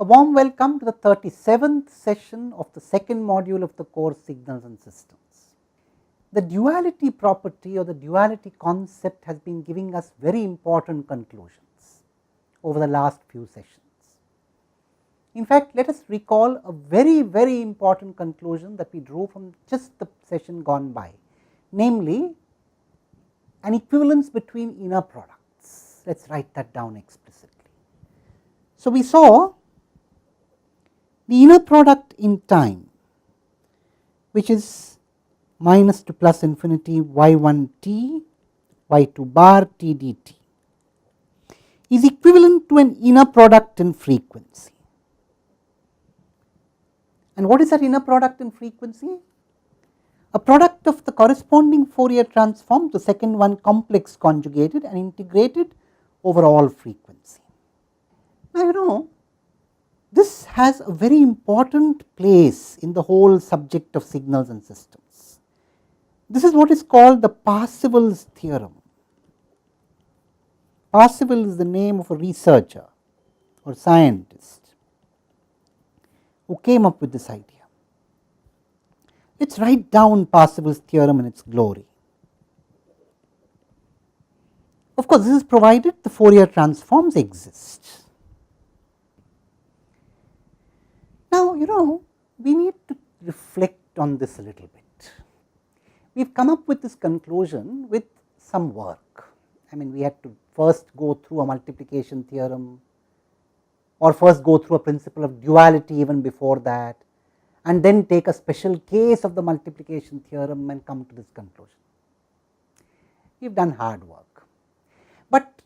A warm welcome to the 37th session of the second module of the course Signals and Systems. The duality property or the duality concept has been giving us very important conclusions over the last few sessions. In fact, let us recall a very important conclusion that we drew from just the session gone by, namely an equivalence between inner products. Let us write that down explicitly. So, we saw the inner product in time, which is minus to plus infinity y1 t y2 bar t dt, is equivalent to an inner product in frequency. And what is that inner product in frequency? A product of the corresponding Fourier transform, the second one complex conjugated and integrated over all frequency. Now, this has a very important place in the whole subject of signals and systems. This is what is called the Parsevals theorem. Parsevals is the name of a researcher or scientist who came up with this idea. Let us write down Parsevals theorem in its glory. Of course, this is provided the Fourier transforms exist. Now, we need to reflect on this a little bit. We have come up with this conclusion with some work. We had to first go through a multiplication theorem, or first go through a principle of duality even before that, and then take a special case of the multiplication theorem and come to this conclusion. We have done hard work, but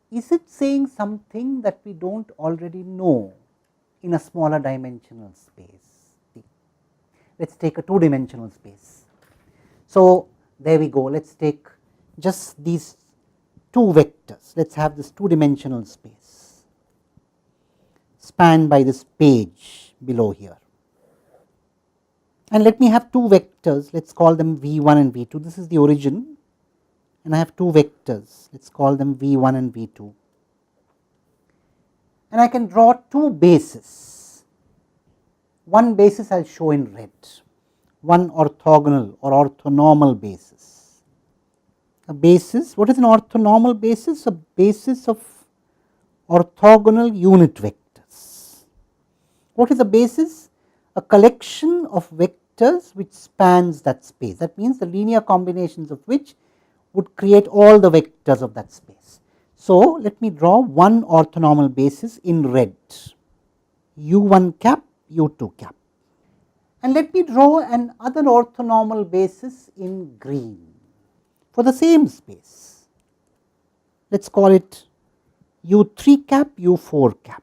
is it saying something that we do not already know in a smaller dimensional space? Let us take a two-dimensional space. So, there we go, let us take just these two vectors, let us have this two-dimensional space spanned by this page below here. And let me have two vectors, let us call them V1 and V2, this is the origin, and I have two vectors, let us call them V1 and V2. And I can draw two bases. One basis I will show in red, one orthogonal or orthonormal basis. A basis, what is an orthonormal basis? A basis of orthogonal unit vectors. What is a basis? A collection of vectors which spans that space. That means the linear combinations of which would create all the vectors of that space. So, let me draw one orthonormal basis in red, u1 cap, u2 cap, and let me draw another orthonormal basis in green for the same space. Let us call it u3 cap, u4 cap.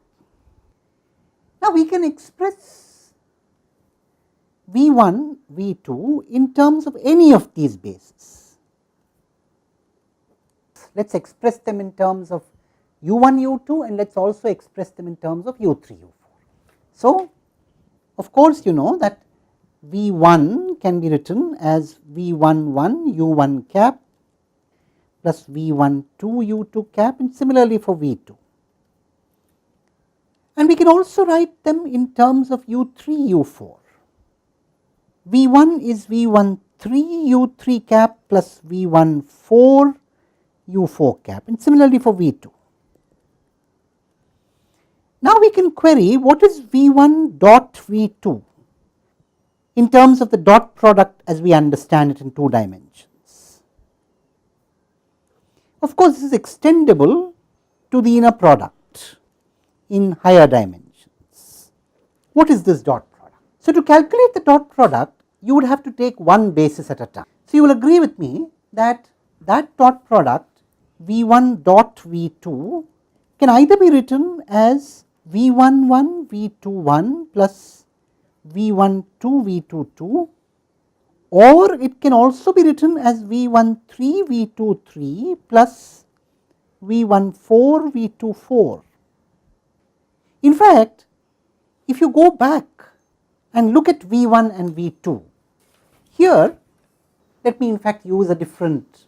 Now, we can express v1, v2 in terms of any of these bases. Let us express them in terms of u1, u2, and let us also express them in terms of u3, u4. So, of course, you know that v1 can be written as v11 u1 cap plus v12 u2 cap, and similarly for v2. And we can also write them in terms of u3, u4. v1 is v13 u3 cap plus v14 u4 cap, and similarly for v2. Now, we can query what is v1 dot v2 in terms of the dot product as we understand it in two dimensions. Of course, this is extendable to the inner product in higher dimensions. What is this dot product? So, to calculate the dot product, you would have to take one basis at a time. So, you will agree with me that that dot product v1 dot v2 can either be written as v11 v21 plus v12 v22, or it can also be written as v13 v23 plus v14 v24. In fact, if you go back and look at v1 and v2, here let me in fact use a different,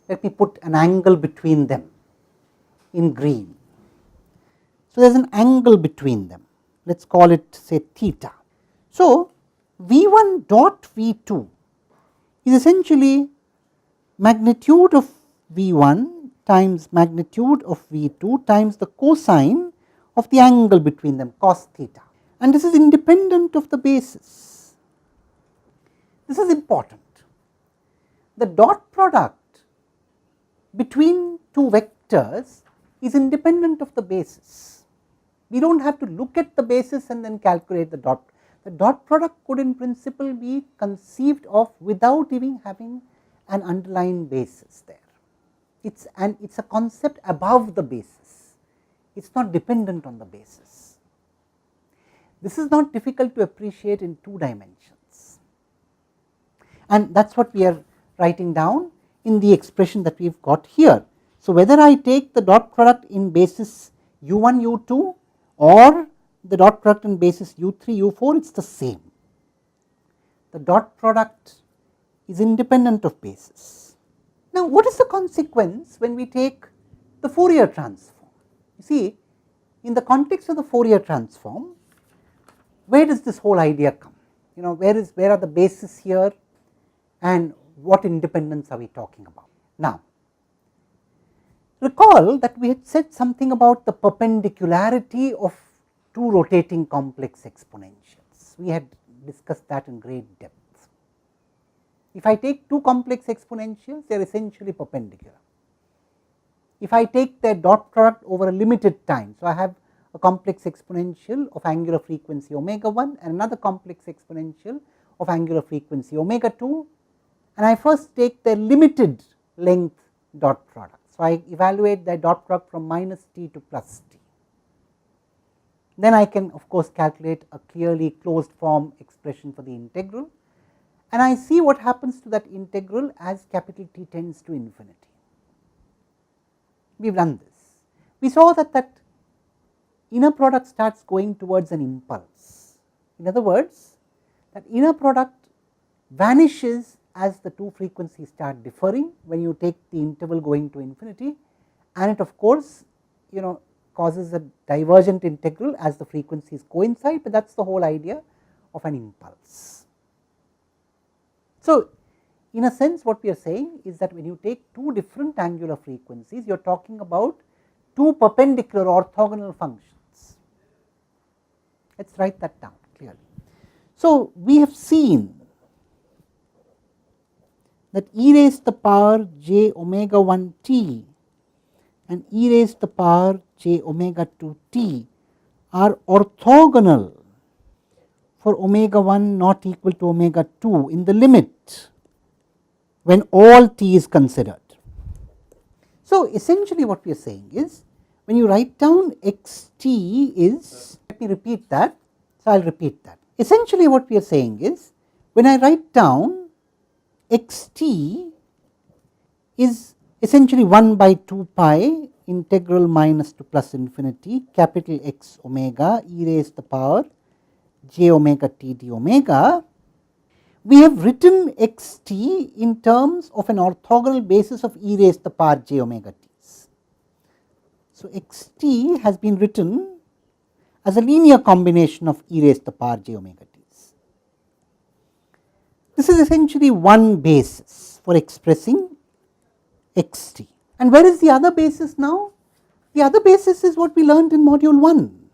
let me put an angle between them in green. So, there is an angle between them, let us call it say theta. So, V1 dot V2 is essentially magnitude of V1 times magnitude of V2 times the cosine of the angle between them, cos theta, and this is independent of the basis. This is important. The dot product between two vectors is independent of the basis. We do not have to look at the basis and then calculate the dot. The dot product could in principle be conceived of without even having an underlying basis there. It is a concept above the basis, it is not dependent on the basis. This is not difficult to appreciate in 2 dimensions, and that is what we are writing down in the expression that we have got here. So, whether I take the dot product in basis u1 u2 or the dot product in basis u3 u4, it is the same. The dot product is independent of basis. Now, what is the consequence when we take the Fourier transform? You see, in the context of the Fourier transform, where does this whole idea come? Where are the bases here, and what independence are we talking about? Now, recall that we had said something about the perpendicularity of 2 rotating complex exponentials. We had discussed that in great depth. If I take 2 complex exponentials, they are essentially perpendicular. If I take their dot product over a limited time, so I have a complex exponential of angular frequency omega 1 and another complex exponential of angular frequency omega 2, and I first take their limited length dot product. So, I evaluate their dot product from minus t to plus t. Then I can of course calculate a clearly closed form expression for the integral, and I see what happens to that integral as capital T tends to infinity. We have done this. We saw that inner product starts going towards an impulse. In other words, that inner product vanishes as the 2 frequencies start differing when you take the interval going to infinity, and it of course causes a divergent integral as the frequencies coincide, but that is the whole idea of an impulse. So, in a sense what we are saying is that when you take 2 different angular frequencies, you are talking about 2 perpendicular orthogonal functions. Let us write that down clearly. So, we have seen that e raised to the power j omega 1 t and e raised to the power j omega 2 t are orthogonal for omega 1 not equal to omega 2 in the limit when all t is considered. So, essentially what we are saying is, when you write down x t is, let me repeat that. So, I will repeat that. Essentially what we are saying is, when I write down x t is essentially 1 by 2 pi integral minus to plus infinity capital X omega e raised to the power j omega t d omega, we have written x t in terms of an orthogonal basis of e raised to the power j omega t's. So, x t has been written as a linear combination of e raised to the power j omega t's. This is essentially one basis for expressing x t. And where is the other basis now? The other basis is what we learned in module 1.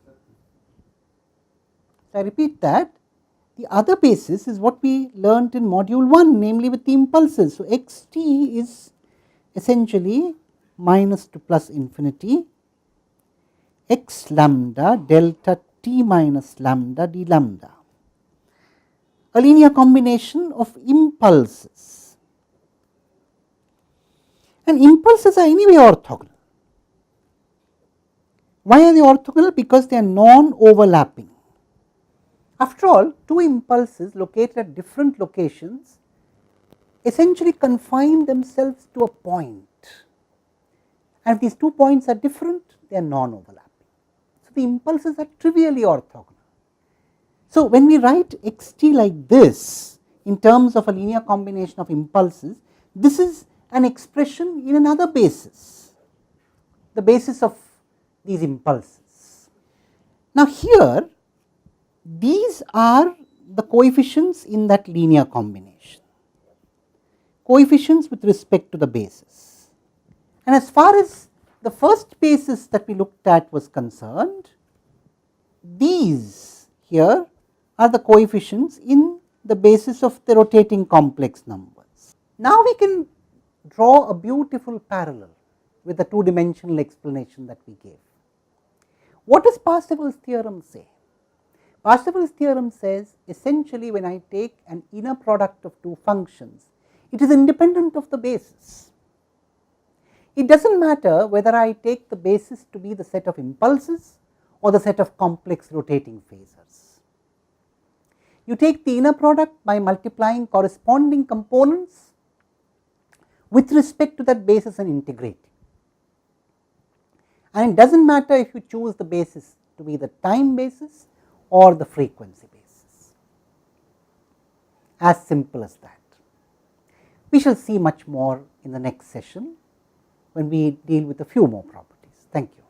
So, I repeat that, the other basis is what we learnt in module 1, namely with the impulses. So, x t is essentially minus to plus infinity x lambda delta t minus lambda d lambda, a linear combination of impulses, and impulses are anyway orthogonal. Why are they orthogonal? Because they are non-overlapping. After all, 2 impulses located at different locations essentially confine themselves to a point, and if these 2 points are different, they are non-overlapping. So, the impulses are trivially orthogonal. So, when we write x t like this in terms of a linear combination of impulses, this is an expression in another basis, the basis of these impulses. Now, here these are the coefficients in that linear combination, coefficients with respect to the basis. And as far as the first basis that we looked at was concerned, these here are the coefficients in the basis of the rotating complex numbers. Now, we can draw a beautiful parallel with the two-dimensional explanation that we gave. What does Parsevals' theorem say? Parsevals' theorem says essentially when I take an inner product of two functions, it is independent of the basis. It does not matter whether I take the basis to be the set of impulses or the set of complex rotating phasors. You take the inner product by multiplying corresponding components with respect to that basis and integrating. And it does not matter if you choose the basis to be the time basis or the frequency basis, as simple as that. We shall see much more in the next session when we deal with a few more properties. Thank you.